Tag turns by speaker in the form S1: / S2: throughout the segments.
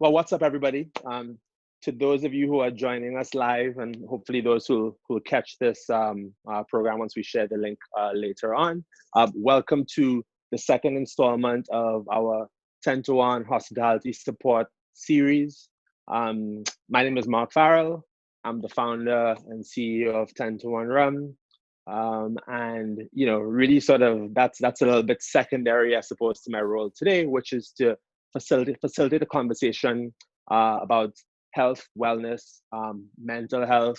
S1: Well, what's up, everybody? To those of you who are joining us live, and hopefully those who will catch this program once we share the link later on, welcome to the second installment of our 10 to 1 hospitality support series. My name is Marc Farrell. I'm the founder and CEO of 10 to 1 Rum. And really sort of that's a little bit secondary, I suppose, to my role today, which is to facilitate a conversation about health, wellness, mental health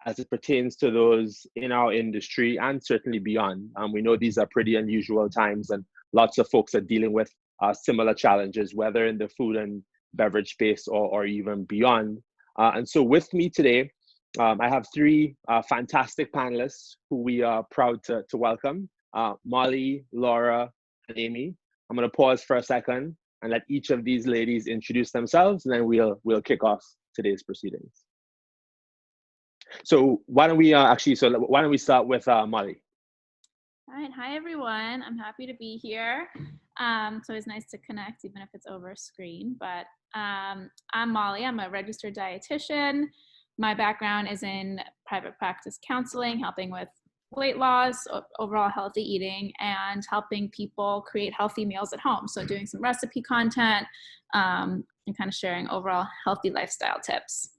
S1: as it pertains to those in our industry and certainly beyond. We know these are pretty unusual times, and lots of folks are dealing with similar challenges, whether in the food and beverage space or even beyond. And so with me today, I have three fantastic panelists who we are proud to welcome, Molly, Laura, and Amy. I'm going to pause for a second and let each of these ladies introduce themselves, and then we'll kick off today's proceedings. So why don't we start with Molly?
S2: All right, hi everyone. I'm happy to be here. It's always nice to connect, even if it's over a screen. But I'm Molly. I'm a registered dietitian. My background is in private practice counseling, helping with weight loss, overall healthy eating, and helping people create healthy meals at home. So doing some recipe content and kind of sharing overall healthy lifestyle tips.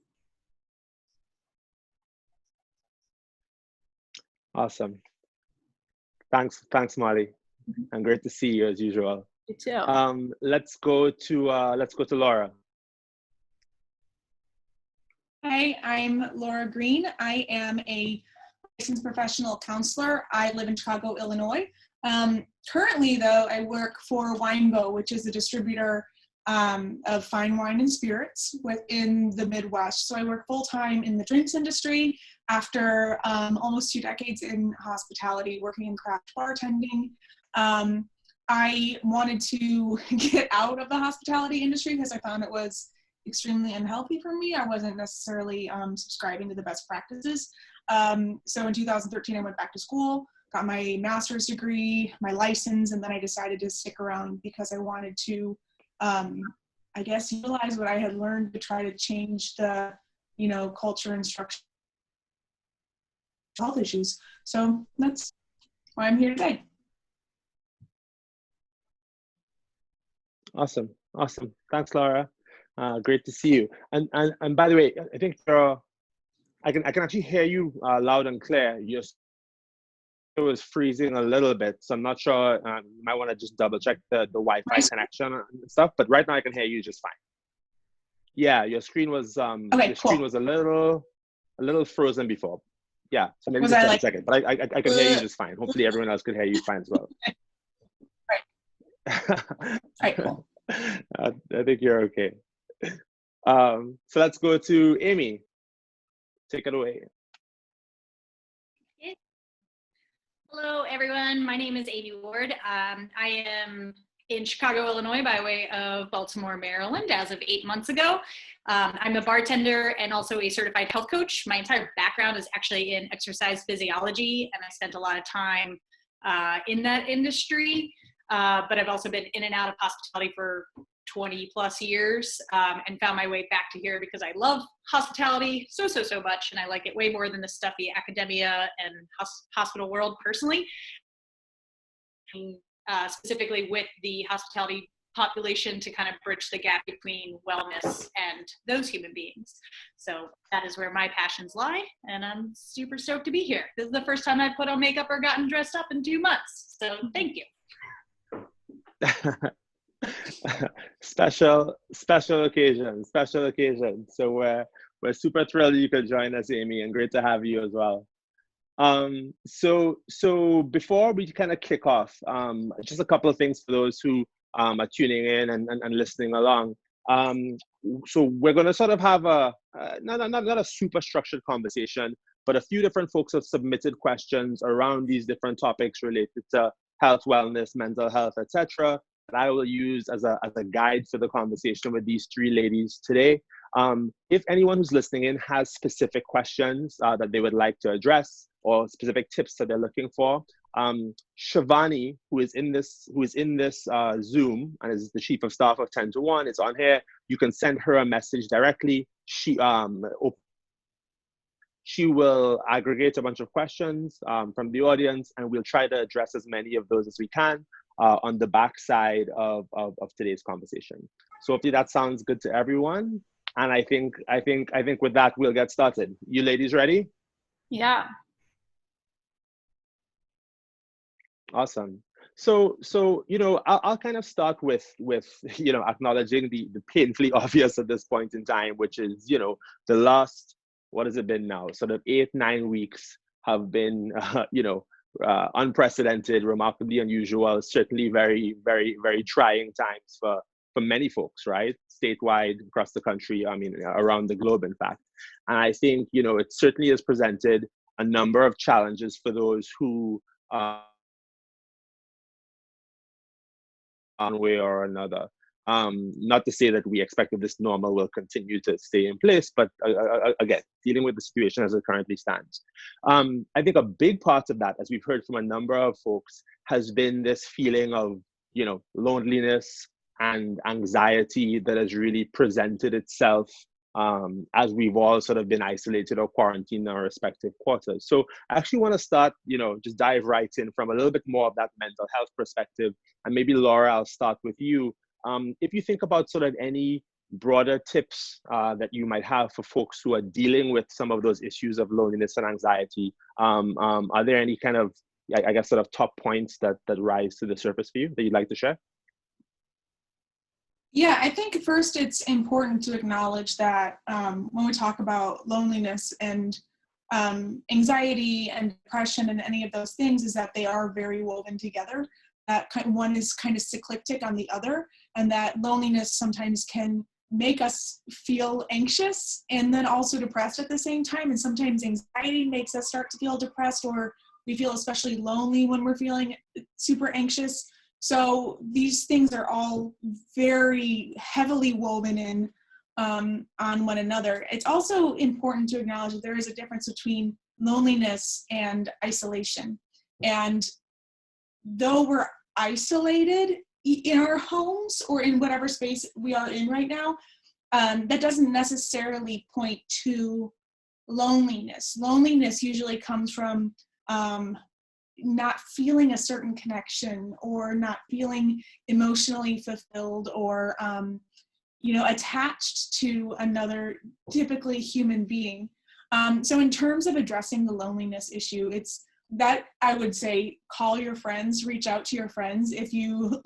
S1: Awesome. Thanks, Molly, and great to see you as usual.
S2: You too.
S1: Let's go to Laura.
S3: Hi, I'm Laura Green. I am a licensed professional counselor. I live in Chicago, Illinois. Currently, though, I work for Winebo, which is a distributor of fine wine and spirits within the Midwest. So I work full-time in the drinks industry after almost 2 decades in hospitality, working in craft bartending. I wanted to get out of the hospitality industry because I found it was extremely unhealthy for me. I wasn't necessarily subscribing to the best practices. So in 2013, I went back to school, got my master's degree, my license, and then I decided to stick around because I wanted to, I guess, utilize what I had learned to try to change the, culture and structure of health issues. So that's why I'm here today.
S1: Awesome. Thanks, Laura. Great to see you. And by the way, I think I can actually hear you loud and clear. It was freezing a little bit, so I'm not sure. You might want to just double check the Wi-Fi connection and stuff. But right now, I can hear you just fine. Yeah, your screen was screen was a little frozen before. Yeah, so maybe just a second. But I can hear you just fine. Hopefully, everyone else can hear you fine as well.
S3: Right. Cool.
S1: I think you're okay. So let's go to Amy. Take it away.
S4: Hello, everyone. My name is Amy Ward. I am in Chicago, Illinois, by way of Baltimore, Maryland, as of 8 months ago. I'm a bartender and also a certified health coach. My entire background is actually in exercise physiology, and I spent a lot of time in that industry. But I've also been in and out of hospitality for 20 plus years and found my way back to here because I love hospitality so much, and I like it way more than the stuffy academia and hospital world personally. Specifically with the hospitality population to kind of bridge the gap between wellness and those human beings. So that is where my passions lie, and I'm super stoked to be here. This is the first time I've put on makeup or gotten dressed up in 2 months, so thank you.
S1: Special occasion. So we're super thrilled you could join us, Amy, and great to have you as well. So before we kind of kick off, just a couple of things for those who are tuning in and listening along. So we're going to sort of have not a super structured conversation, but a few different folks have submitted questions around these different topics related to health, wellness, mental health, etc. that I will use as a guide for the conversation with these three ladies today. If anyone who's listening in has specific questions that they would like to address or specific tips that they're looking for, Shivani, who is in this Zoom and is the chief of staff of 10 to 1, is on here. You can send her a message directly. She will aggregate a bunch of questions from the audience, and we'll try to address as many of those as we can on the backside of today's conversation. So hopefully that sounds good to everyone. And I think with that, we'll get started. You ladies ready?
S2: Yeah.
S1: Awesome. So I'll kind of start with acknowledging the painfully obvious at this point in time, which is the last, what has it been now, sort of 8-9 weeks have been unprecedented, remarkably unusual, certainly very, very, very trying times for many folks, right? Statewide, across the country, I mean, around the globe, in fact. And I think it certainly has presented a number of challenges for those who one way or another. Not to say that we expect that this normal will continue to stay in place, but again, dealing with the situation as it currently stands. I think a big part of that, as we've heard from a number of folks, has been this feeling of loneliness and anxiety that has really presented itself as we've all sort of been isolated or quarantined in our respective quarters. So I actually want to start, just dive right in from a little bit more of that mental health perspective. And maybe Laura, I'll start with you. If you think about sort of any broader tips that you might have for folks who are dealing with some of those issues of loneliness and anxiety, are there any kind of, I guess, sort of top points that rise to the surface for you that you'd like to share?
S3: Yeah, I think first it's important to acknowledge that when we talk about loneliness and anxiety and depression and any of those things, is that they are very woven together. That one is kind of cyclic on the other, and that loneliness sometimes can make us feel anxious and then also depressed at the same time. And sometimes anxiety makes us start to feel depressed, or we feel especially lonely when we're feeling super anxious. So these things are all very heavily woven in on one another. It's also important to acknowledge that there is a difference between loneliness and isolation. And though we're isolated in our homes or in whatever space we are in right now, that doesn't necessarily point to loneliness. Loneliness usually comes from not feeling a certain connection, or not feeling emotionally fulfilled, or attached to another, typically human being. So in terms of addressing the loneliness issue, it's that I would say call your friends, reach out to your friends. If you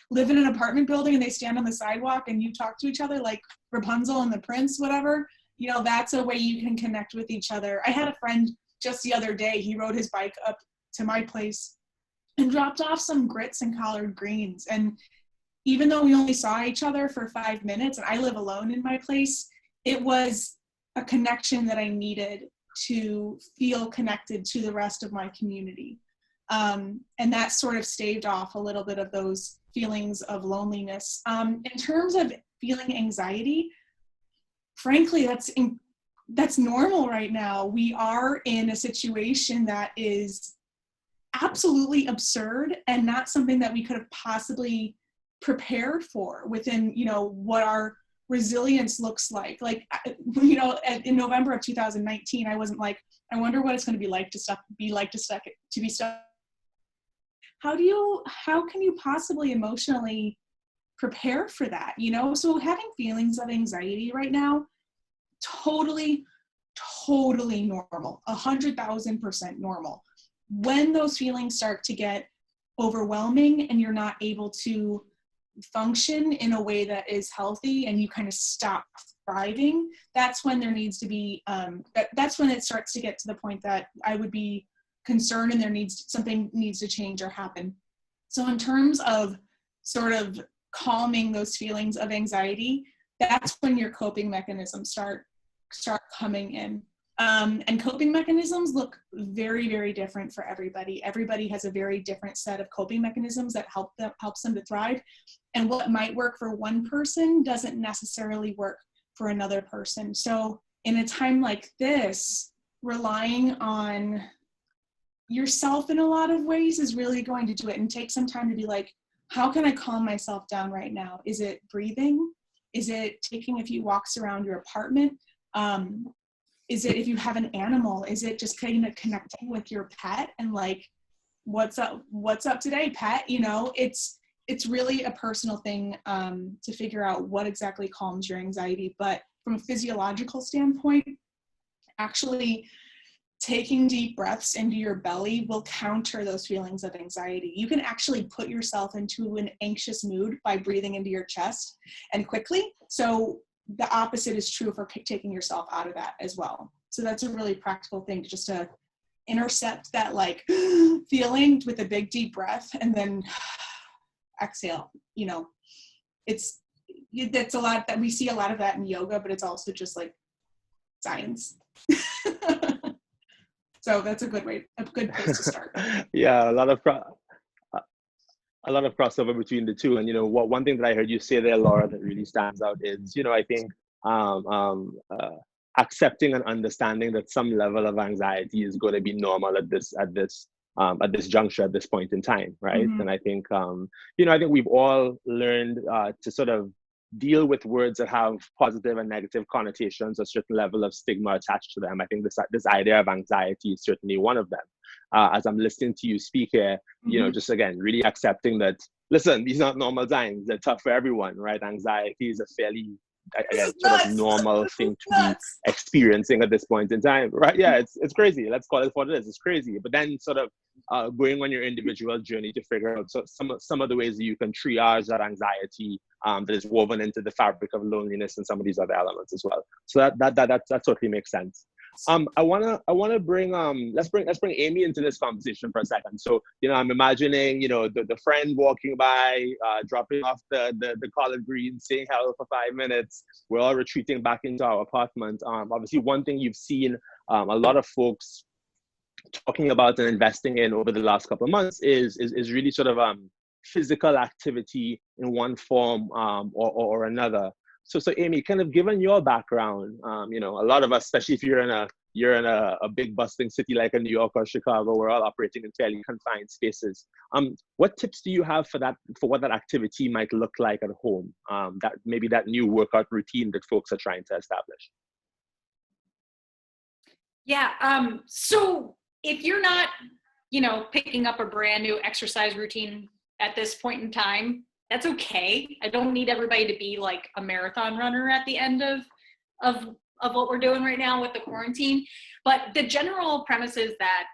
S3: live in an apartment building and they stand on the sidewalk and you talk to each other like Rapunzel and the prince, whatever, that's a way you can connect with each other. I had a friend just the other day, he rode his bike up to my place and dropped off some grits and collard greens. And even though we only saw each other for 5 minutes, and I live alone in my place, it was a connection that I needed to feel connected to the rest of my community. And that sort of staved off a little bit of those feelings of loneliness. In terms of feeling anxiety, frankly, that's normal right now. We are in a situation that is absolutely absurd and not something that we could have possibly prepared for within, what our resilience looks like. Like, in November of 2019, I wasn't like, I wonder what it's going to be like to be stuck. How can you possibly emotionally prepare for that? So having feelings of anxiety right now, totally normal, 100,000% normal. When those feelings start to get overwhelming and you're not able to function in a way that is healthy and you kind of stop thriving, that's when there needs to be, that's when it starts to get to the point that I would be concerned and something needs to change or happen. So in terms of sort of calming those feelings of anxiety, that's when your coping mechanisms start coming in. And coping mechanisms look very, very different for everybody. Everybody has a very different set of coping mechanisms that helps them to thrive. And what might work for one person doesn't necessarily work for another person. So in a time like this, relying on yourself in a lot of ways is really going to do it. And take some time to be like, how can I calm myself down right now? Is it breathing? Is it taking a few walks around your apartment? Is it, if you have an animal, is it just kind of connecting with your pet and like, what's up today, pet? You know, it's really a personal thing to figure out what exactly calms your anxiety. But from a physiological standpoint, actually taking deep breaths into your belly will counter those feelings of anxiety. You can actually put yourself into an anxious mood by breathing into your chest and quickly. So the opposite is true for taking yourself out of that as well. So that's a really practical thing, to just to intercept that like feeling with a big deep breath and then exhale. You know, that's a lot that we see a lot of that in yoga, but it's also just like science. So that's a good place to start.
S1: Yeah, a lot of crossover between the two. And, you know, one thing that I heard you say there, Laura, that really stands out is, you know, I think accepting and understanding that some level of anxiety is going to be normal at this juncture, at this point in time, right?
S3: Mm-hmm.
S1: And I think, you know, I think we've all learned to sort of deal with words that have positive and negative connotations, a certain level of stigma attached to them. I think this idea of anxiety is certainly one of them. As I'm listening to you speak here, you know, just again, really accepting that, listen, these aren't normal times. They're tough for everyone, right? Anxiety is a fairly, again, sort of normal thing to be experiencing at this point in time, right? Yeah, it's crazy. Let's call it what it is. It's crazy. But then sort of going on your individual journey to figure out some of the ways that you can triage that anxiety that is woven into the fabric of loneliness and some of these other elements as well. So that totally makes sense. I wanna bring let's bring Amy into this conversation for a second. So, you know, I'm imagining, you know, the friend walking by, dropping off the collard greens, saying hello for 5 minutes. We're all retreating back into our apartment. Obviously, one thing you've seen a lot of folks talking about and investing in over the last couple of months is really sort of physical activity in one form or another. So Amy, kind of given your background, you know, a lot of us, especially if you're in a big bustling city like in New York or Chicago, we're all operating in fairly confined spaces. What tips do you have for what that activity might look like at home? That new workout routine that folks are trying to establish.
S4: Yeah. So if you're not, you know, picking up a brand new exercise routine at this point in time, that's okay. I don't need everybody to be like a marathon runner at the end of what we're doing right now with the quarantine. But the general premise is that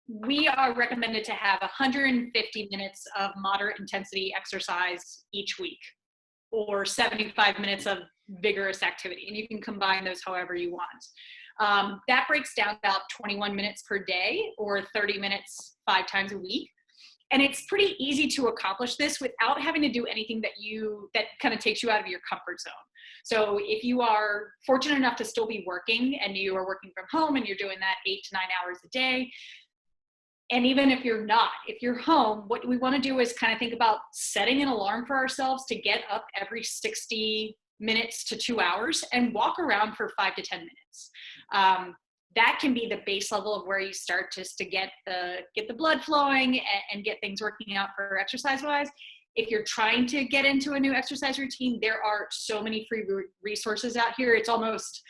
S4: we are recommended to have 150 minutes of moderate intensity exercise each week, or 75 minutes of vigorous activity. And you can combine those however you want. That breaks down about 21 minutes per day, or 30 minutes 5 times a week. And it's pretty easy to accomplish this without having to do anything that kind of takes you out of your comfort zone. So if you are fortunate enough to still be working and you are working from home and you're doing that 8 to 9 hours a day, and even if you're not, if you're home, what we want to do is kind of think about setting an alarm for ourselves to get up every 60 minutes to 2 hours and walk around for 5 to 10 minutes. That can be the base level of where you start just to get the blood flowing and get things working out for exercise wise. If you're trying to get into a new exercise routine, there are so many free resources out here. It's almost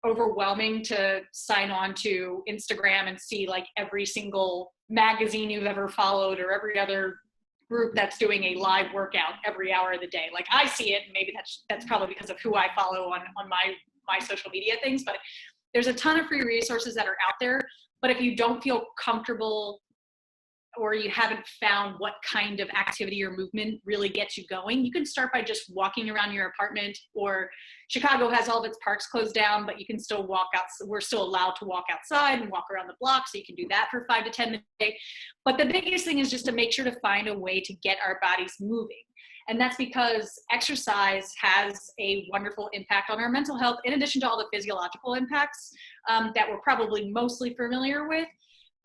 S4: overwhelming to sign on to Instagram and see like every single magazine you've ever followed or every other group that's doing a live workout every hour of the day. Like I see it, and maybe that's probably because of who I follow on my social media things, but there's a ton of free resources that are out there. But if you don't feel comfortable or you haven't found what kind of activity or movement really gets you going, you can start by just walking around your apartment. Or Chicago has all of its parks closed down, but you can still walk out. We're still allowed to walk outside and walk around the block, so you can do that for 5 to 10 minutes a day. But the biggest thing is just to make sure to find a way to get our bodies moving. And that's because exercise has a wonderful impact on our mental health, in addition to all the physiological impacts that we're probably mostly familiar with.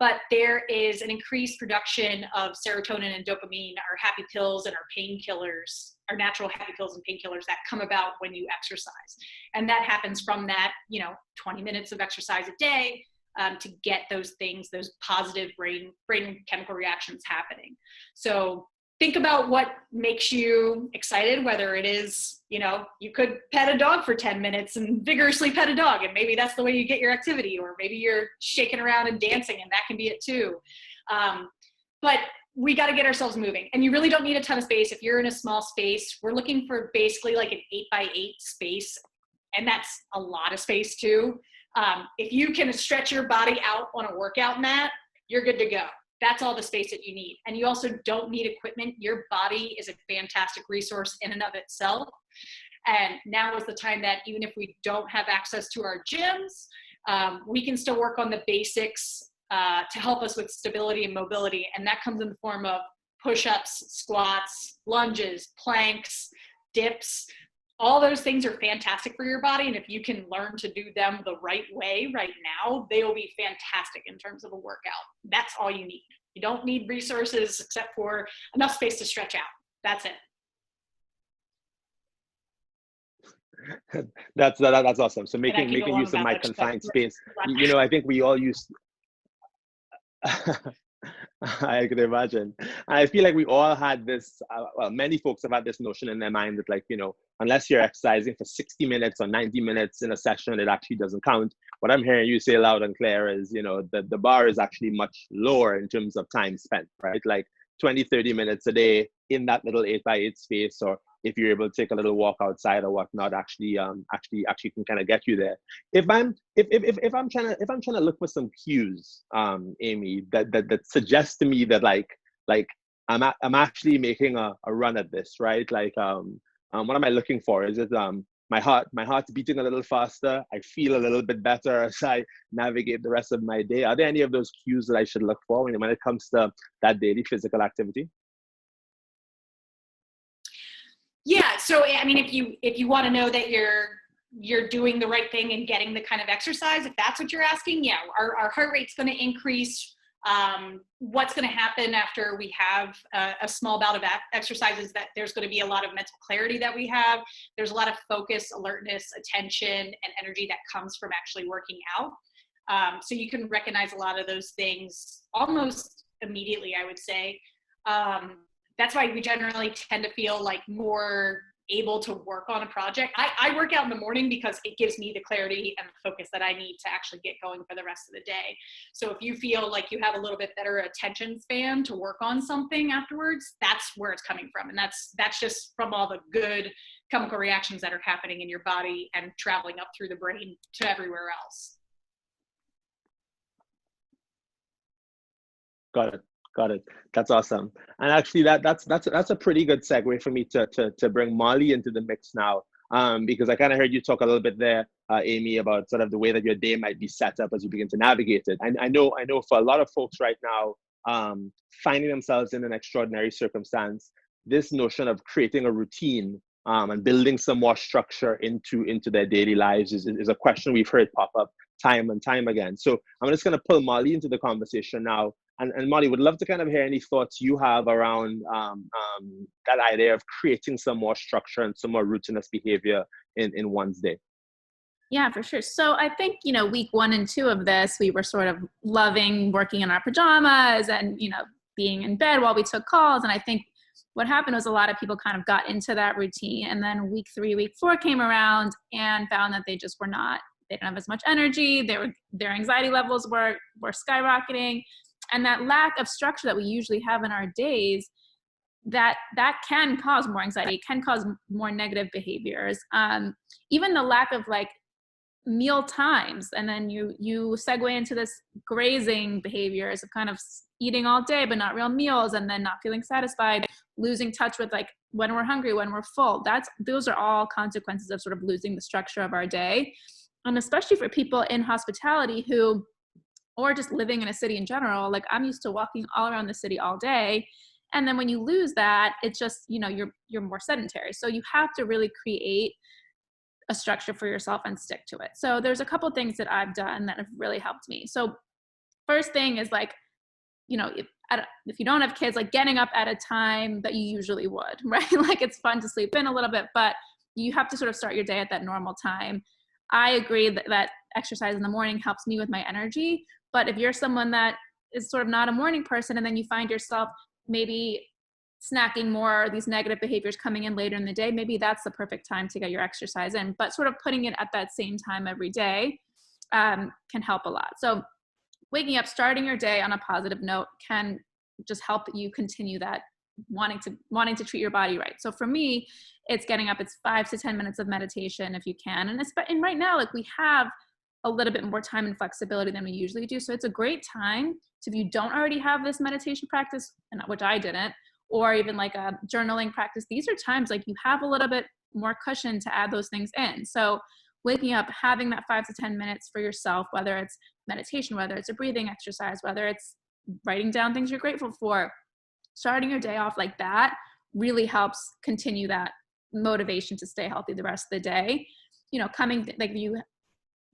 S4: But there is an increased production of serotonin and dopamine, our happy pills and our painkillers, our natural happy pills and painkillers that come about when you exercise. And that happens from that, 20 minutes of exercise a day to get those things, those positive brain chemical reactions happening. So think about what makes you excited, whether it is, you know, you could pet a dog for 10 minutes and vigorously pet a dog, and maybe that's the way you get your activity, or maybe you're shaking around and dancing, and that can be it too. But we got to get ourselves moving, and you really don't need a ton of space. If you're in a small space, we're looking for basically like an 8x8 space, and that's a lot of space too. If you can stretch your body out on a workout mat, you're good to go. That's all the space that you need. And you also don't need equipment. Your body is a fantastic resource in and of itself. And now is the time that even if we don't have access to our gyms, we can still work on the basics to help us with stability and mobility. And that comes in the form of push-ups, squats, lunges, planks, dips. All those things are fantastic for your body. And if you can learn to do them the right way right now, they will be fantastic in terms of a workout. That's all you need. You don't need resources except for enough space to stretch out. That's it.
S1: That's awesome. So making use of my confined space. You know, I think we all use. I could imagine. I feel like we all had this, well, many folks have had this notion in their mind that, like, you know, unless you're exercising for 60 minutes or 90 minutes in a session, it actually doesn't count. What I'm hearing you say loud and clear is, you know, the bar is actually much lower in terms of time spent, right? Like 20, 30 minutes a day in that little 8x8 space, or if you're able to take a little walk outside or whatnot, actually can kind of get you there. If I'm trying to look for some cues, Amy, that suggests to me that like I'm actually making a run at this, right? Like what am I looking for? Is it my heart's beating a little faster? I feel a little bit better as I navigate the rest of my day. Are there any of those cues that I should look for when it comes to that daily physical activity?
S4: Yeah, so I mean, if you want to know that you're doing the right thing and getting the kind of exercise, if that's what you're asking, yeah, our heart rate's going to increase. What's going to happen after we have a small bout of exercise is that there's going to be a lot of mental clarity that we have. There's a lot of focus, alertness, attention, and energy that comes from actually working out. So you can recognize a lot of those things almost immediately, I would say. That's why we generally tend to feel like more able to work on a project. I work out in the morning because it gives me the clarity and the focus that I need to actually get going for the rest of the day. So if you feel like you have a little bit better attention span to work on something afterwards, that's where it's coming from. And that's just from all the good chemical reactions that are happening in your body and traveling up through the brain to everywhere else.
S1: Got it. That's awesome. And actually that's a pretty good segue for me to bring Molly into the mix now. Because I kind of heard you talk a little bit there, Amy, about sort of the way that your day might be set up as you begin to navigate it. And I know for a lot of folks right now, finding themselves in an extraordinary circumstance, this notion of creating a routine and building some more structure into their daily lives is a question we've heard pop up time and time again. So I'm just going to pull Molly into the conversation now. And Molly, would love to kind of hear any thoughts you have around that idea of creating some more structure and some more routinous behavior in one's day.
S2: Yeah, for sure. So I think, you know, week 1 and 2 of this, we were sort of loving working in our pajamas and, you know, being in bed while we took calls. And I think what happened was a lot of people kind of got into that routine. And then week 3, week 4 came around and found that they just were not, they didn't have as much energy. Their anxiety levels were skyrocketing. And that lack of structure that we usually have in our days, that can cause more anxiety, it can cause more negative behaviors. Even the lack of like meal times, and then you segue into this grazing behaviors of kind of eating all day but not real meals, and then not feeling satisfied, losing touch with like when we're hungry, when we're full. Those are all consequences of sort of losing the structure of our day. And especially for people in hospitality or just living in a city in general, like I'm used to walking all around the city all day. And then when you lose that, it's just, you know, you're more sedentary. So you have to really create a structure for yourself and stick to it. So there's a couple things that I've done that have really helped me. So first thing is like, you know, if you don't have kids, like getting up at a time that you usually would, right? Like it's fun to sleep in a little bit, but you have to sort of start your day at that normal time. I agree that exercise in the morning helps me with my energy. But if you're someone that is sort of not a morning person, and then you find yourself maybe snacking more, or these negative behaviors coming in later in the day, maybe that's the perfect time to get your exercise in. But sort of putting it at that same time every day can help a lot. So waking up, starting your day on a positive note can just help you continue that wanting to treat your body right. So for me, it's getting up, it's 5 to 10 minutes of meditation if you can. And right now, like, we have a little bit more time and flexibility than we usually do. So it's a great time. So if you don't already have this meditation practice, and which I didn't, or even like a journaling practice, these are times like you have a little bit more cushion to add those things in. So waking up, having that 5 to 10 minutes for yourself, whether it's meditation, whether it's a breathing exercise, whether it's writing down things you're grateful for, starting your day off like that really helps continue that motivation to stay healthy the rest of the day. You know, like you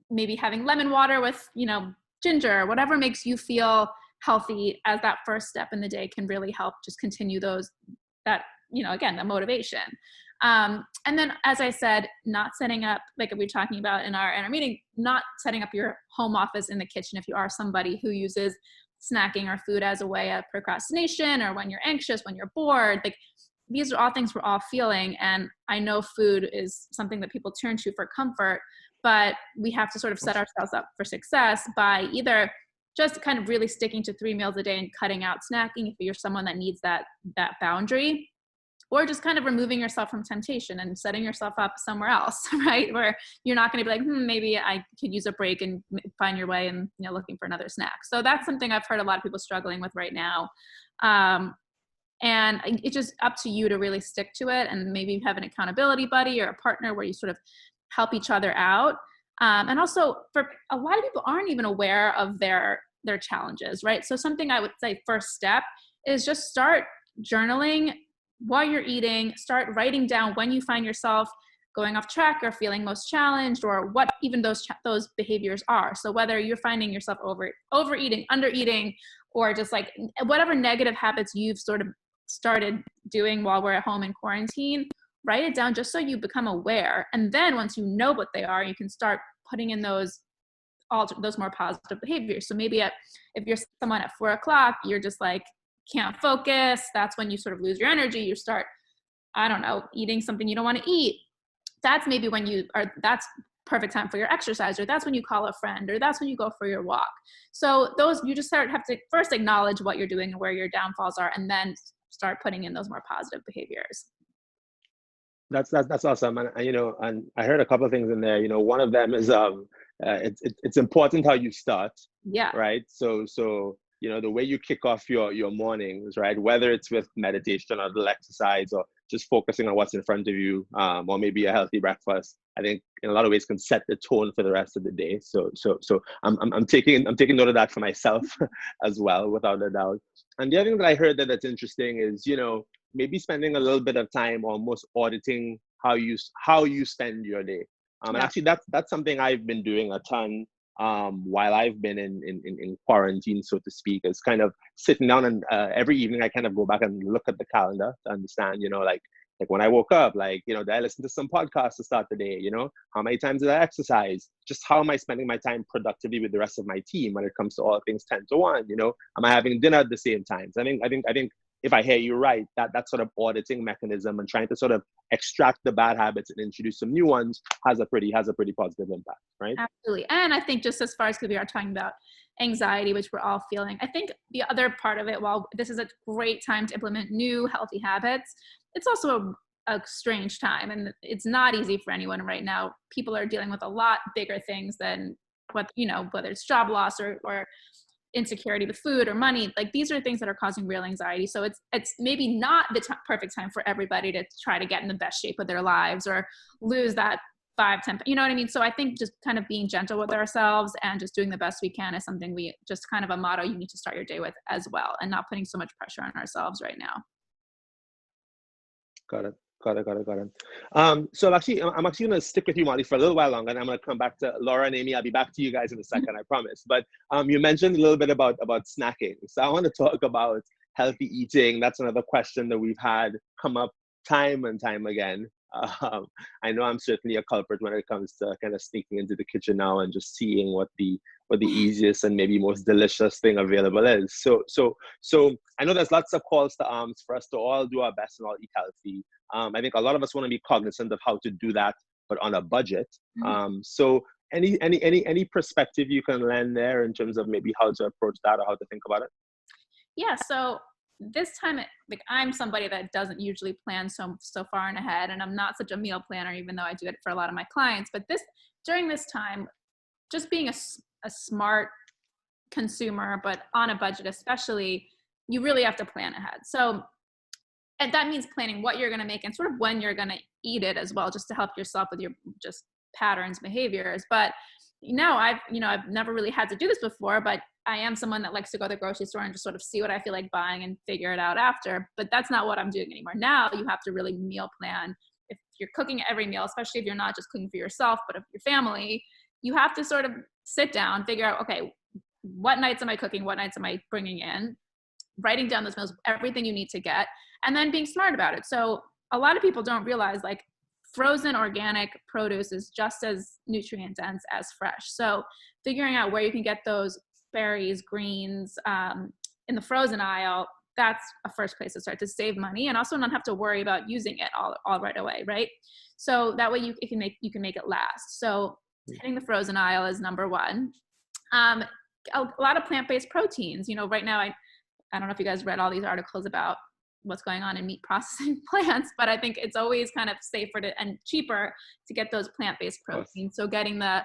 S2: maybe having lemon water with, ginger, whatever makes you feel healthy as that first step in the day can really help just continue again, the motivation. And then, as I said, not setting up, like we were talking about in our meeting, not setting up your home office in the kitchen if you are somebody who uses snacking or food as a way of procrastination, or when you're anxious, when you're bored. Like, these are all things we're all feeling. And I know food is something that people turn to for comfort, but we have to sort of set ourselves up for success by either just kind of really sticking to 3 meals a day and cutting out snacking if you're someone that needs that boundary, or just kind of removing yourself from temptation and setting yourself up somewhere else, right? Where you're not going to be like, maybe I could use a break, and find your way and, looking for another snack. So that's something I've heard a lot of people struggling with right now. And it's just up to you to really stick to it, and maybe have an accountability buddy or a partner where you sort of help each other out. And also, for a lot of people aren't even aware of their challenges, right? So something I would say first step is just start journaling while you're eating. Start writing down when you find yourself going off track or feeling most challenged, or what even those behaviors are. So whether you're finding yourself overeating, undereating, or just like whatever negative habits you've sort of started doing while we're at home in quarantine, write it down just so you become aware. And then once you know what they are, you can start putting in those more positive behaviors. So maybe if you're someone at 4 o'clock, you're just like, can't focus. That's when you sort of lose your energy. You start, I don't know, eating something you don't want to eat. That's maybe when that's perfect time for your exercise, or that's when you call a friend, or that's when you go for your walk. So you just have to first acknowledge what you're doing and where your downfalls are, and then start putting in those more positive behaviors.
S1: That's awesome. And and I heard a couple of things in there. One of them is it's important how you start.
S2: Yeah.
S1: Right. So the way you kick off your mornings, right? Whether it's with meditation or little exercise, or just focusing on what's in front of you, or maybe a healthy breakfast, I think in a lot of ways can set the tone for the rest of the day. So I'm taking note of that for myself as well, without a doubt. And the other thing that I heard that's interesting is, maybe spending a little bit of time almost auditing how you spend your day. And actually that's something I've been doing a ton while I've been in quarantine, so to speak, is kind of sitting down, and every evening I kind of go back and look at the calendar to understand, like when I woke up, did I listen to some podcasts to start the day? How many times did I exercise? Just how am I spending my time productively with the rest of my team when it comes to all things 10 to 1? Am I having dinner at the same time? So I think if I hear you right, that sort of auditing mechanism and trying to sort of extract the bad habits and introduce some new ones has a pretty positive impact, right?
S2: Absolutely. And I think just as far as, because we are talking about anxiety, which we're all feeling, I think the other part of it, while this is a great time to implement new healthy habits, it's also a strange time, and it's not easy for anyone right now. People are dealing with a lot bigger things than whether it's job loss or insecurity with food or money. Like, these are things that are causing real anxiety. So it's maybe not the perfect time for everybody to try to get in the best shape of their lives or lose that 5-10, you know what I mean? So I think just kind of being gentle with ourselves and just doing the best we can is something we just kind of a motto you need to start your day with as well, and not putting so much pressure on ourselves right now.
S1: Got it. So I'm actually going to stick with you, Molly, for a little while longer, and I'm going to come back to Laura and Amy. I'll be back to you guys in a second, I promise. But you mentioned a little bit about snacking. So I want to talk about healthy eating. That's another question that we've had come up time and time again. I know I'm certainly a culprit when it comes to kind of sneaking into the kitchen now and just seeing what the easiest and maybe most delicious thing available is. So I know there's lots of calls to arms for us to all do our best and all eat healthy. I think a lot of us want to be cognizant of how to do that, but on a budget. So any perspective you can lend there in terms of maybe how to approach that or how to think about it?
S2: Yeah, so this time, like, I'm somebody that doesn't usually plan so far in ahead, and I'm not such a meal planner, even though I do it for a lot of my clients. But during this time, just being a smart consumer, but on a budget especially, you really have to plan ahead. So, and that means planning what you're going to make and sort of when you're going to eat it as well, just to help yourself with your just patterns, behaviors. But I've never really had to do this before, but I am someone that likes to go to the grocery store and just sort of see what I feel like buying and figure it out after. But that's not what I'm doing anymore. Now you have to really meal plan. If you're cooking every meal, especially if you're not just cooking for yourself, but for your family, you have to sort of sit down, figure out, okay, what nights am I cooking? What nights am I bringing in? Writing down those meals, everything you need to get, and then being smart about it. So a lot of people don't realize, like, frozen organic produce is just as nutrient dense as fresh. So figuring out where you can get those berries, greens in the frozen aisle, that's a first place to start to save money and also not have to worry about using it all right away, right? So that way you can make it last. So hitting the frozen aisle is number one. A lot of plant-based proteins. Right now I don't know if you guys read all these articles about what's going on in meat processing plants, but I think it's always kind of safer and cheaper to get those plant-based proteins. So getting the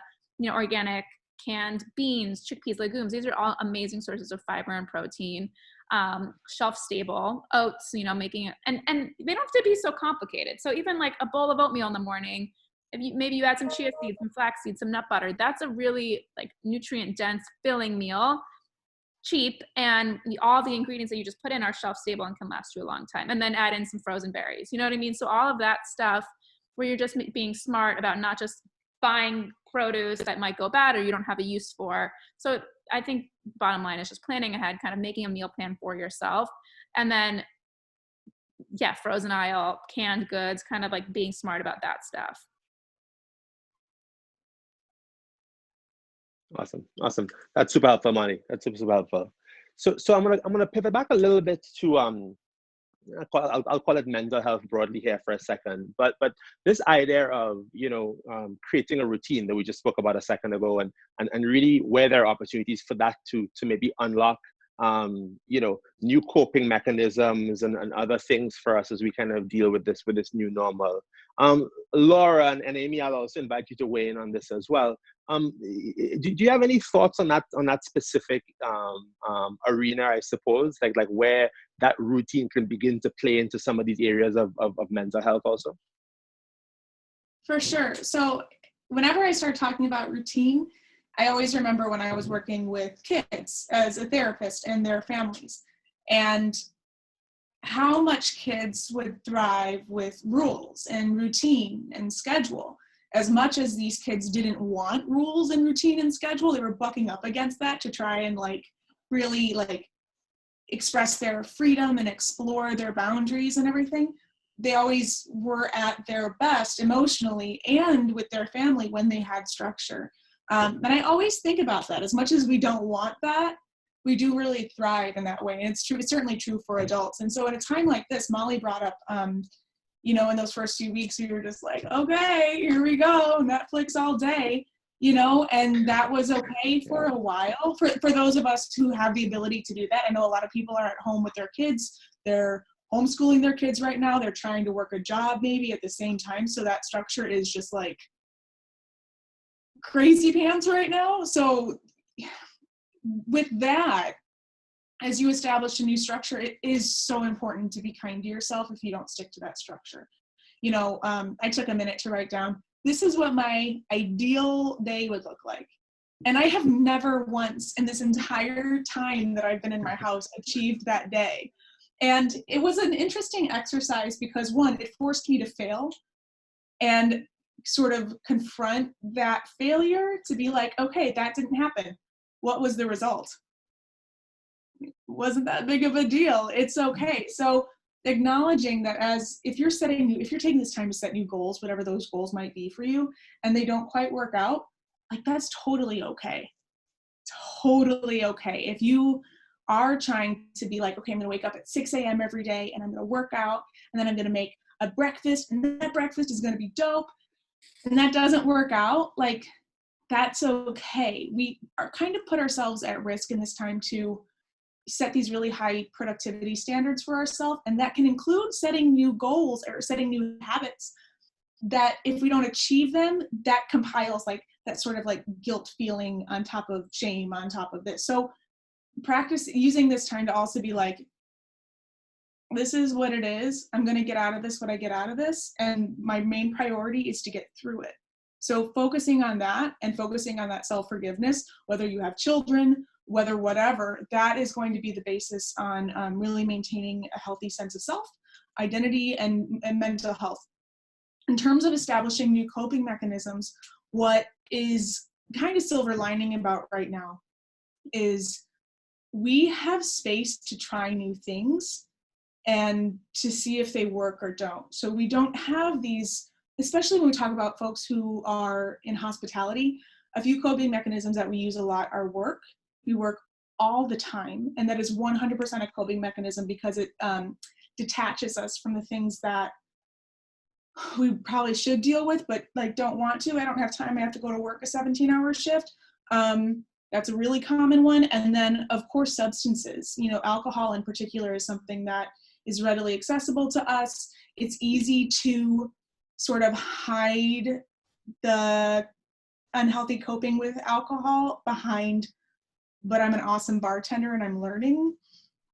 S2: organic canned beans, chickpeas, legumes, these are all amazing sources of fiber and protein. Shelf stable oats, making it, and they don't have to be so complicated. So even like a bowl of oatmeal in the morning, if maybe you add some chia seeds, some flax seeds, some nut butter, that's a really like nutrient dense filling meal, cheap, and all the ingredients that you just put in are shelf stable and can last you a long time. And then add in some frozen berries, you know what I mean? So all of that stuff where you're just being smart about not just buying produce that might go bad or you don't have a use for. So I think bottom line is just planning ahead, kind of making a meal plan for yourself. And then, frozen aisle, canned goods, kind of like being smart about that stuff.
S1: Awesome. That's super helpful, Monty. That's super helpful. So I'm gonna pivot back a little bit to I'll call it mental health broadly here for a second, but this idea of creating a routine that we just spoke about a second ago, and really where there are opportunities for that to maybe unlock new coping mechanisms and other things for us as we kind of deal with this new normal. Laura and Amy, I'll also invite you to weigh in on this as well. Do you have any thoughts on that specific arena, I suppose, like where that routine can begin to play into some of these areas of mental health also?
S3: For sure. So whenever I start talking about routine, I always remember when I was working with kids as a therapist and their families, and how much kids would thrive with rules and routine and schedule. As much as these kids didn't want rules and routine and schedule, they were bucking up against that to try and really express their freedom and explore their boundaries and everything. They always were at their best emotionally and with their family when they had structure. And I always think about that. As much as we don't want that, we do really thrive in that way. And it's true. It's certainly true for adults. And so at a time like this, Molly brought up, in those first few weeks, we were just like, okay, here we go, Netflix all day, and that was okay for a while. For those of us who have the ability to do that, I know a lot of people are at home with their kids. They're homeschooling their kids right now. They're trying to work a job maybe at the same time. So that structure is just like crazy pants right now. So with that, as you establish a new structure, it is so important to be kind to yourself if you don't stick to that structure. I took a minute to write down, this is what my ideal day would look like. And I have never once in this entire time that I've been in my house achieved that day. And it was an interesting exercise because, one, it forced me to fail and sort of confront that failure to be like, okay, that didn't happen. What was the result? It wasn't that big of a deal. It's okay. So acknowledging that if you're taking this time to set new goals, whatever those goals might be for you, and they don't quite work out, like that's totally okay. Totally okay. If you are trying to be like, okay, I'm gonna wake up at 6 a.m. every day and I'm gonna work out and then I'm gonna make a breakfast and that breakfast is gonna be dope, and that doesn't work out, like that's okay. We are kind of put ourselves at risk in this time to set these really high productivity standards for ourselves, and that can include setting new goals or setting new habits that if we don't achieve them, that compiles like that sort of like guilt feeling on top of shame on top of this. So practice using this time to also be like, this is what it is. I'm going to get out of this what I get out of this, and my main priority is to get through it. So focusing on that and focusing on that self-forgiveness, whether you have children, whether whatever, that is going to be the basis on really maintaining a healthy sense of self, identity, and mental health. In terms of establishing new coping mechanisms, what is kind of silver lining about right now is we have space to try new things and to see if they work or don't. So we don't have these, especially when we talk about folks who are in hospitality, a few coping mechanisms that we use a lot are work. We work all the time, and that is 100% a coping mechanism because it detaches us from the things that we probably should deal with, but like don't want to. I don't have time. I have to go to work a 17-hour shift. That's a really common one. And then, of course, substances. You know, alcohol in particular is something that is readily accessible to us. It's easy to sort of hide the unhealthy coping with alcohol behind, but I'm an awesome bartender and I'm learning.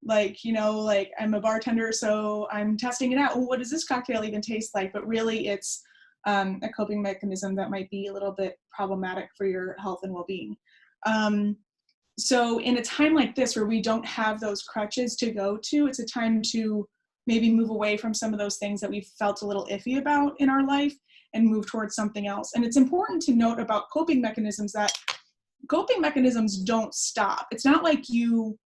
S3: Like, you know, like I'm a bartender, so I'm testing it out. Well, what does this cocktail even taste like? But really it's a coping mechanism that might be a little bit problematic for your health and well-being. So in a time like this where we don't have those crutches to go to, it's a time to maybe move away from some of those things that we've felt a little iffy about in our life and move towards something else. And it's important to note about coping mechanisms that coping mechanisms don't stop. It's not like you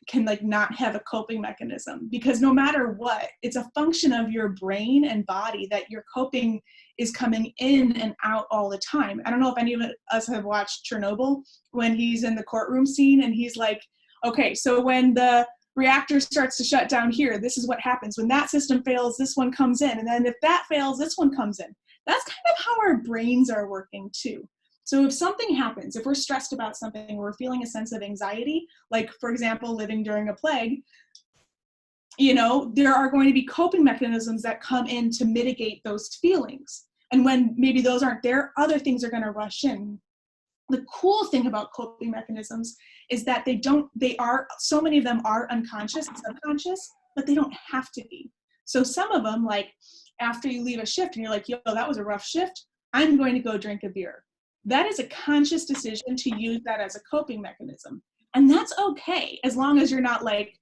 S3: can not have a coping mechanism, because no matter what, it's a function of your brain and body that your coping is coming in and out all the time. I don't know if any of us have watched Chernobyl, when he's in the courtroom scene and he's like, okay, so when the reactor starts to shut down here, this is what happens. When that system fails, this one comes in. And then if that fails, this one comes in. That's kind of how our brains are working too. So if something happens, if we're stressed about something, or we're feeling a sense of anxiety, like for example, living during a plague, you know, there are going to be coping mechanisms that come in to mitigate those feelings. And when maybe those aren't there, other things are going to rush in. The cool thing about coping mechanisms is that so many of them are unconscious and subconscious, but they don't have to be. So some of them, like after you leave a shift and you're like, yo, that was a rough shift, I'm going to go drink a beer. That is a conscious decision to use that as a coping mechanism. And that's okay, as long as you're not like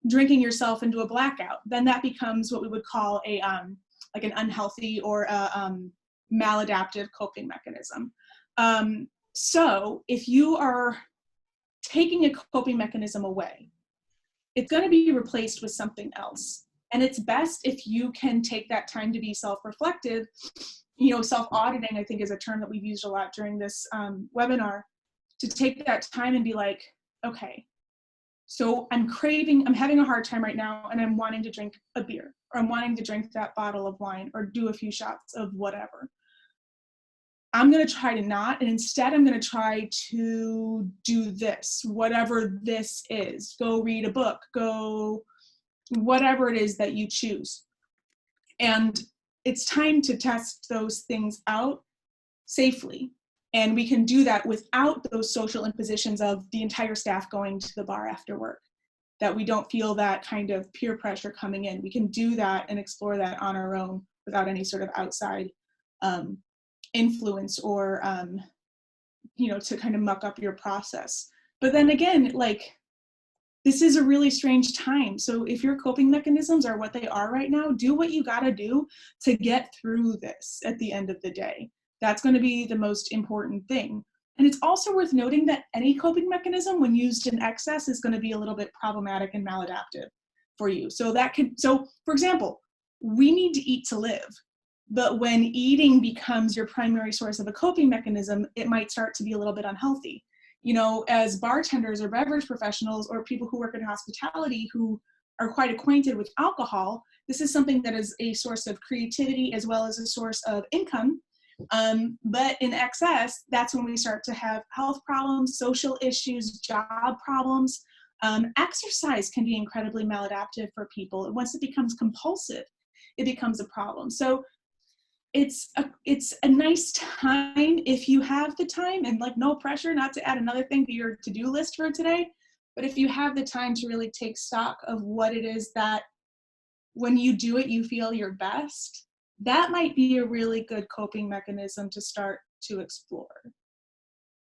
S3: drinking yourself into a blackout. Then that becomes what we would call an unhealthy or a maladaptive coping mechanism. So if you are taking a coping mechanism away, it's going to be replaced with something else. And it's best if you can take that time to be self-reflective. You know, self-auditing, I think, is a term that we've used a lot during this webinar, to take that time and be like, okay, so I'm having a hard time right now, and I'm wanting to drink a beer, or I'm wanting to drink that bottle of wine, or do a few shots of whatever. I'm going to try to not, and instead I'm going to try to do this, whatever this is. Go read a book, go whatever it is that you choose. And it's time to test those things out safely. And we can do that without those social impositions of the entire staff going to the bar after work, that we don't feel that kind of peer pressure coming in. We can do that and explore that on our own without any sort of outside influence or, to kind of muck up your process. But then again, this is a really strange time. So if your coping mechanisms are what they are right now, do what you got to do to get through this at the end of the day. That's going to be the most important thing. And it's also worth noting that any coping mechanism, when used in excess, is going to be a little bit problematic and maladaptive. for you. So for example, we need to eat to live. But when eating becomes your primary source of a coping mechanism, it might start to be a little bit unhealthy. You know, as bartenders or beverage professionals or people who work in hospitality who are quite acquainted with alcohol, this is something that is a source of creativity as well as a source of income. But in excess, that's when we start to have health problems, social issues, job problems. Exercise can be incredibly maladaptive for people. Once it becomes compulsive, it becomes a problem. So it's a nice time if you have the time, and like no pressure, not to add another thing to your to-do list for today, but if you have the time to really take stock of what it is that when you do it, you feel your best, that might be a really good coping mechanism to start to explore.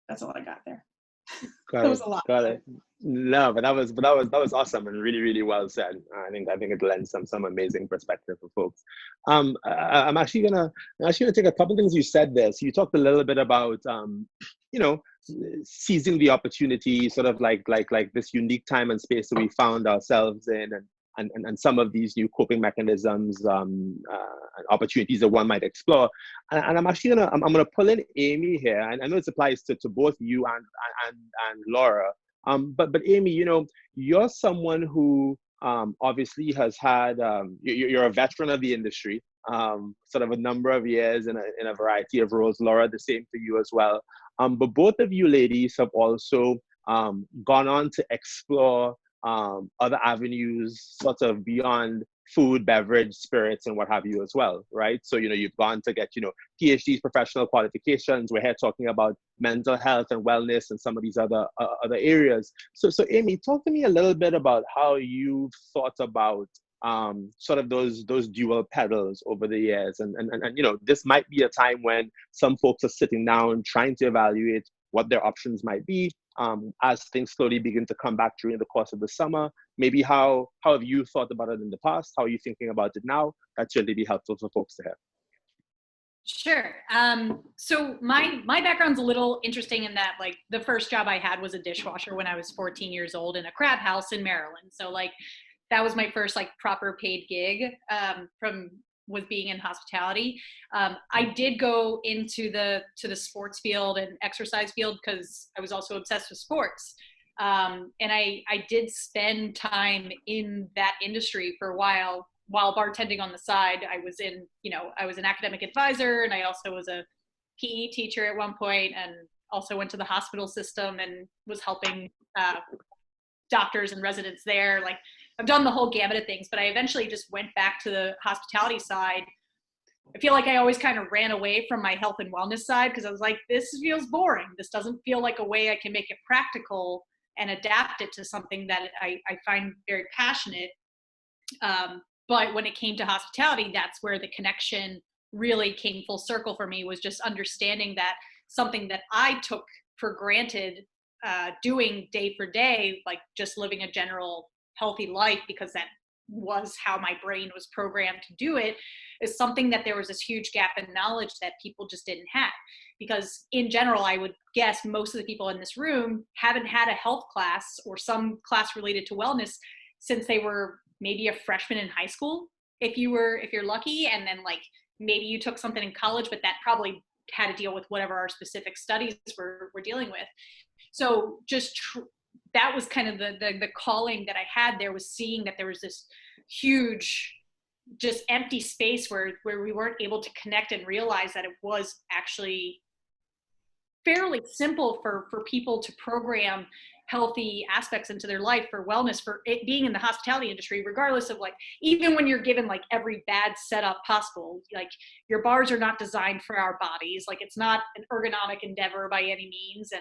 S3: That's all I got there.
S1: Got
S3: That
S1: it.
S3: was a lot.
S1: Got it. No, but that was awesome and really, really well said. I think it lends some amazing perspective for folks. I'm actually gonna take a couple things you said there. So you talked a little bit about you know, seizing the opportunity, sort of like this unique time and space that we found ourselves in, and some of these new coping mechanisms and opportunities that one might explore. And I'm actually gonna pull in Amy here, and I know this applies to both you and Laura. But Amy, you know, you're someone who obviously has had you're a veteran of the industry, sort of a number of years in a variety of roles. Laura, the same for you as well. But both of you ladies have also gone on to explore other avenues, sort of beyond food, beverage, spirits, and what have you as well, right? So, you know, you've gone to get, you know, PhDs, professional qualifications. We're here talking about mental health and wellness and some of these other areas. So Amy, talk to me a little bit about how you've thought about sort of those dual pedals over the years. And you know, this might be a time when some folks are sitting down trying to evaluate what their options might be as things slowly begin to come back during the course of the summer. Maybe how have you thought about it in the past? How are you thinking about it now? That should really be helpful for folks to hear.
S4: Sure. So my background's a little interesting in that, like, the first job I had was a dishwasher when I was 14 years old in a crab house in Maryland. So like that was my first like proper paid gig was being in hospitality. I did go into the sports field and exercise field because I was also obsessed with sports. And I did spend time in that industry for a while bartending on the side. I was an academic advisor, and I also was a PE teacher at one point, and also went to the hospital system and was helping doctors and residents there. Like, I've done the whole gamut of things, but I eventually just went back to the hospitality side. I feel like I always kind of ran away from my health and wellness side because I was like, this feels boring. This doesn't feel like a way I can make it practical and adapt it to something that I find very passionate. But when it came to hospitality, that's where the connection really came full circle for me, was just understanding that something that I took for granted doing day for day, like just living a general healthy life because that was how my brain was programmed to do it, is something that there was this huge gap in knowledge that people just didn't have. Because in general, I would guess most of the people in this room haven't had a health class or some class related to wellness since they were maybe a freshman in high school, if you're lucky, and then like maybe you took something in college, but that probably had to deal with whatever our specific studies we're dealing with. So just that was kind of the calling that I had there, was seeing that there was this huge just empty space where we weren't able to connect and realize that it was actually fairly simple for people to program healthy aspects into their life for wellness, for it being in the hospitality industry, regardless of like, even when you're given like every bad setup possible, like your bars are not designed for our bodies. Like, it's not an ergonomic endeavor by any means.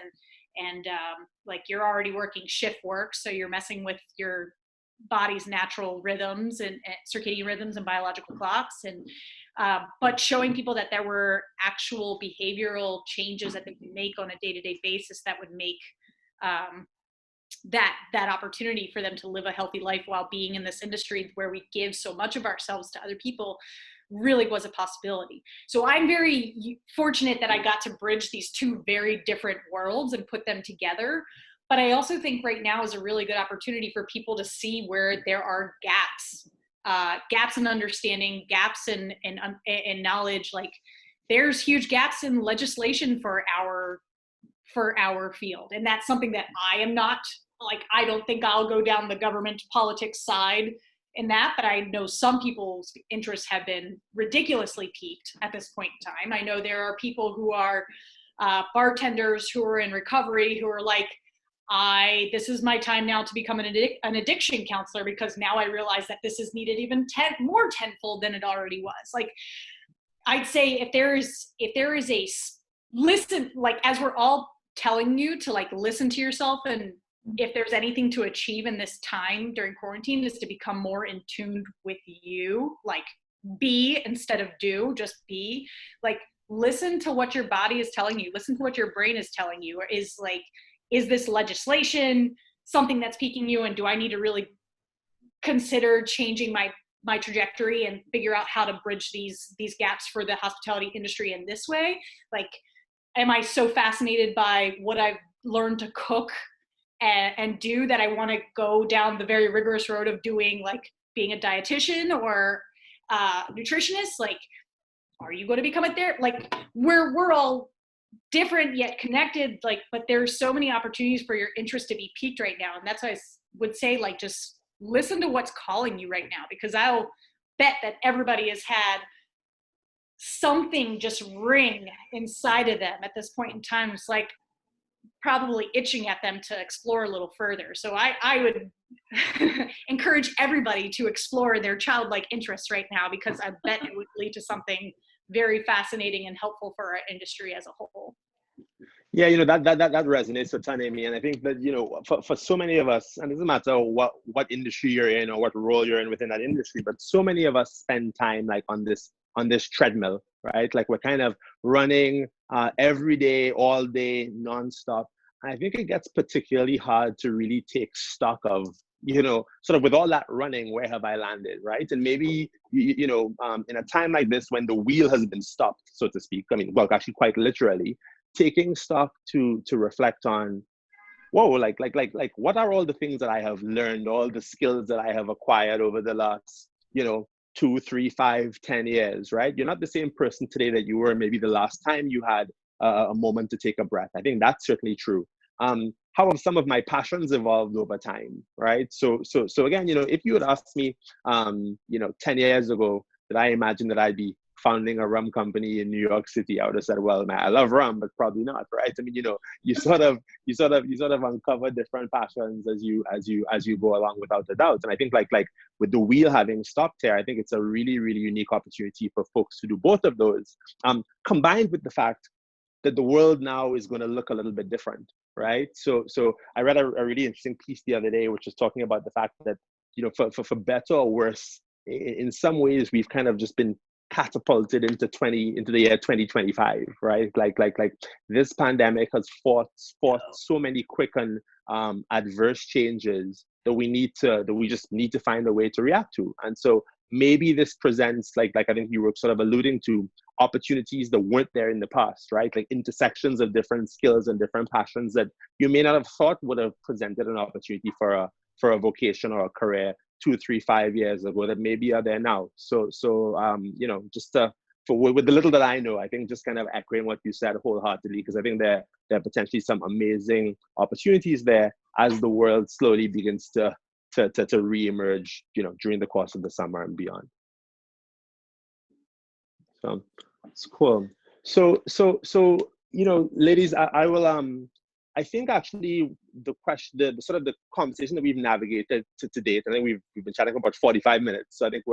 S4: And like, you're already working shift work. So you're messing with your body's natural rhythms and circadian rhythms and biological clocks. And but showing people that there were actual behavioral changes that they can make on a day-to-day basis that would make that opportunity for them to live a healthy life while being in this industry where we give so much of ourselves to other people really was a possibility. So I'm very fortunate that I got to bridge these two very different worlds and put them together. But I also think right now is a really good opportunity for people to see where there are gaps in understanding, gaps in knowledge. Like there's huge gaps in legislation for our field. And that's something that I am not, like, I don't think I'll go down the government politics side in that, but I know some people's interests have been ridiculously piqued at this point in time. I know there are people who are bartenders who are in recovery who are like, this is my time now to become an addiction counselor, because now I realize that this is needed even more tenfold than it already was. Like, I'd say if there is a listen, like, as we're all telling you to like listen to yourself, and if there's anything to achieve in this time during quarantine is to become more in tune with you, like be instead of do, just be. Like, listen to what your body is telling you, listen to what your brain is telling you. Or is this legislation something that's piquing you, and do I need to really consider changing my trajectory and figure out how to bridge these gaps for the hospitality industry in this way? Like, am I so fascinated by what I've learned to cook and do that I want to go down the very rigorous road of doing, like, being a dietitian or nutritionist? Like, are you going to become a therapist? Like, we're all different yet connected, like, but there's so many opportunities for your interest to be piqued right now. And that's why I would say, like, just listen to what's calling you right now, because I'll bet that everybody has had something just ring inside of them at this point in time. It's like probably itching at them to explore a little further. So I would encourage everybody to explore their childlike interests right now, because I bet it would lead to something very fascinating and helpful for our industry as a whole.
S1: Yeah, that resonates a ton, Amy. And I think that, for so many of us, and it doesn't matter what industry you're in or what role you're in within that industry, but so many of us spend time like on this treadmill, right? Like, we're kind of running every day, all day, nonstop. And I think it gets particularly hard to really take stock of, sort of with all that running, where have I landed, right? And maybe, in a time like this when the wheel has been stopped, so to speak, I mean, well, actually quite literally, taking stock to reflect on, whoa, like what are all the things that I have learned, all the skills that I have acquired over the last, 2, 3, 5, 10 years, right? You're not the same person today that you were maybe the last time you had a moment to take a breath. I think that's certainly true. How have some of my passions evolved over time, right? So again, if you had asked me, 10 years ago, did I imagine that I'd be founding a rum company in New York City? I would have said, well, man, I love rum, but probably not, right? I mean, you sort of uncover different passions as you go along, without a doubt. And I think like with the wheel having stopped here, I think it's a really, really unique opportunity for folks to do both of those, combined with the fact that the world now is going to look a little bit different, right? So I read a really interesting piece the other day, which was talking about the fact that, for better or worse, in some ways we've kind of just been catapulted into the year 2025, right? Like this pandemic has forced so many quick and adverse changes that we just need to find a way to react to. And so maybe this presents, like I think you were sort of alluding to, opportunities that weren't there in the past, right? Like intersections of different skills and different passions that you may not have thought would have presented an opportunity for a vocation or a career 2, 3, 5 years ago that maybe are there now. So just with the little that I know, I think just kind of echoing what you said wholeheartedly, because I think there are potentially some amazing opportunities there as the world slowly begins to reemerge, during the course of the summer and beyond. So it's cool. So ladies, I will I think actually the question, the sort of the conversation that we've navigated to date, I think we've been chatting for about 45 minutes. So I think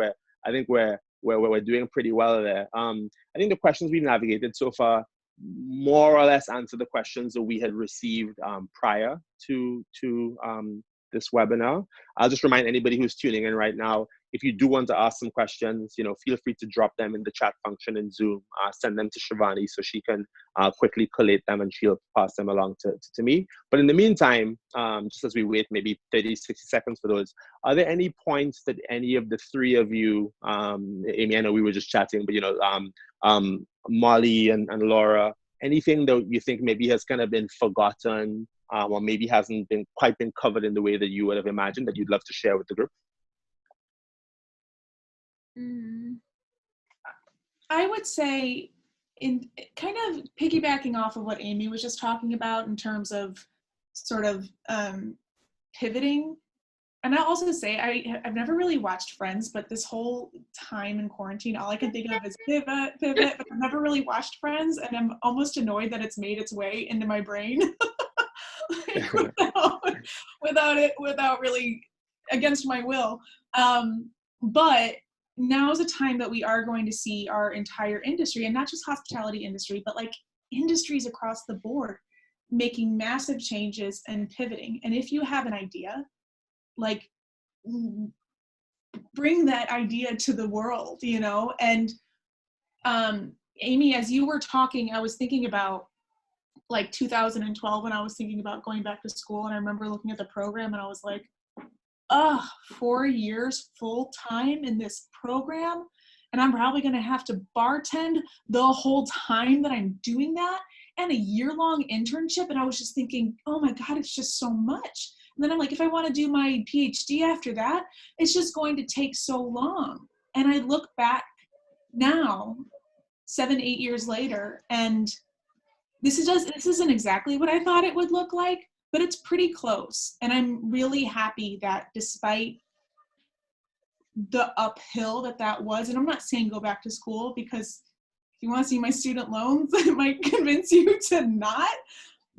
S1: we're doing pretty well there. I think the questions we've navigated so far more or less answer the questions that we had received prior to this webinar. I'll just remind anybody who's tuning in right now, if you do want to ask some questions, feel free to drop them in the chat function in Zoom. Send them to Shivani so she can quickly collate them and she'll pass them along to me. But in the meantime, just as we wait maybe 30, 60 seconds for those, are there any points that any of the three of you, Amy, I know we were just chatting, but Molly and Laura, anything that you think maybe has kind of been forgotten or maybe hasn't been quite been covered in the way that you would have imagined that you'd love to share with the group?
S3: I would say, in kind of piggybacking off of what Amy was just talking about in terms of sort of pivoting. And I'll also say I've never really watched Friends, but this whole time in quarantine, all I can think of is pivot, but I've never really watched Friends, and I'm almost annoyed that it's made its way into my brain like, without really against my will. But now is a time that we are going to see our entire industry, and not just hospitality industry, but like industries across the board, making massive changes and pivoting. And if you have an idea, like, bring that idea to the world, you know? And Amy, as you were talking, I was thinking about like 2012 when I was thinking about going back to school, and I remember looking at the program and I was like, 4 years full time in this program, and I'm probably going to have to bartend the whole time that I'm doing that, and a year-long internship. And I was just thinking, oh my God, it's just so much. And then I'm like, if I want to do my PhD after that, it's just going to take so long. And I look back now, 7-8 years later, and this isn't exactly what I thought it would look like, but it's pretty close. And I'm really happy that despite the uphill that was, and I'm not saying go back to school, because if you want to see my student loans, it might convince you to not.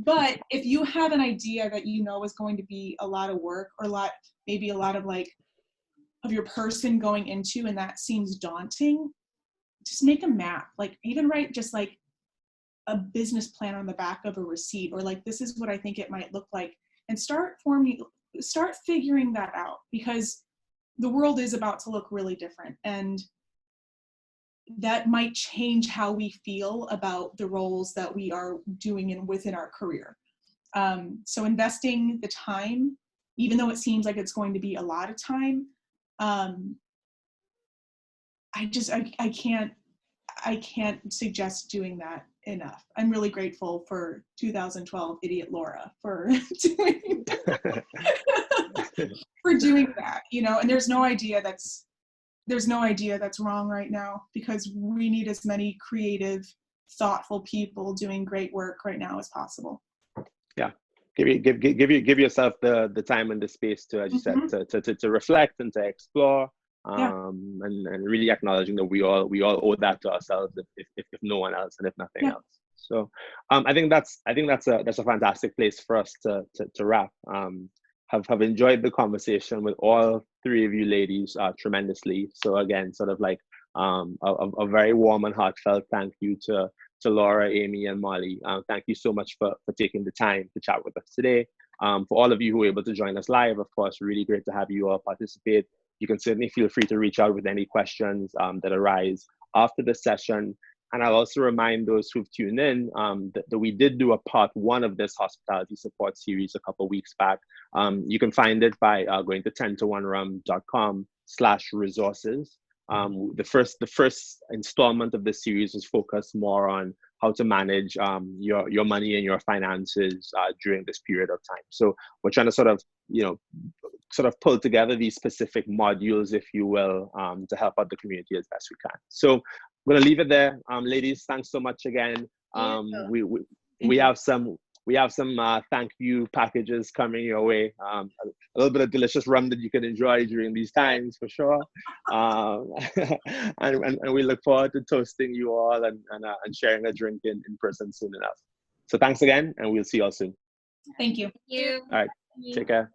S3: But if you have an idea that you know is going to be a lot of work, or maybe a lot of like of your person going into, and that seems daunting, just make a map. Like, even write just like a business plan on the back of a receipt, or like, this is what I think it might look like, and start figuring that out, because the world is about to look really different, and that might change how we feel about the roles that we are doing within our career. So investing the time, even though it seems like it's going to be a lot of time, I can't suggest doing that enough. I'm really grateful for 2012 idiot Laura for doing that, you know. And there's no idea that's wrong right now, because we need as many creative, thoughtful people doing great work right now as possible.
S1: Yeah, give yourself the time and the space to, as you said, to reflect and to explore. And really acknowledging that we all owe that to ourselves, if no one else, and if nothing else. So I think that's a fantastic place for us to wrap. Have enjoyed the conversation with all three of you ladies tremendously. So again, sort of like a very warm and heartfelt thank you to Laura, Amy, and Molly. Thank you so much for taking the time to chat with us today. For all of you who were able to join us live, of course, really great to have you all participate. You can certainly feel free to reach out with any questions that arise after the session. And I'll also remind those who've tuned in that we did do a part 1 of this hospitality support series a couple of weeks back. You can find it by going to 10to1rum.com/resources. The first installment of this series was focused more on how to manage your money and your finances during this period of time. So we're trying to sort of pull together these specific modules, if you will, to help out the community as best we can. So I'm going to leave it there. Ladies, thanks so much again. We have some thank you packages coming your way. A little bit of delicious rum that you can enjoy during these times, for sure. And we look forward to toasting you all and sharing a drink in person soon enough. So thanks again, and we'll see you all soon.
S3: Thank you.
S4: Thank you.
S1: All right, take care.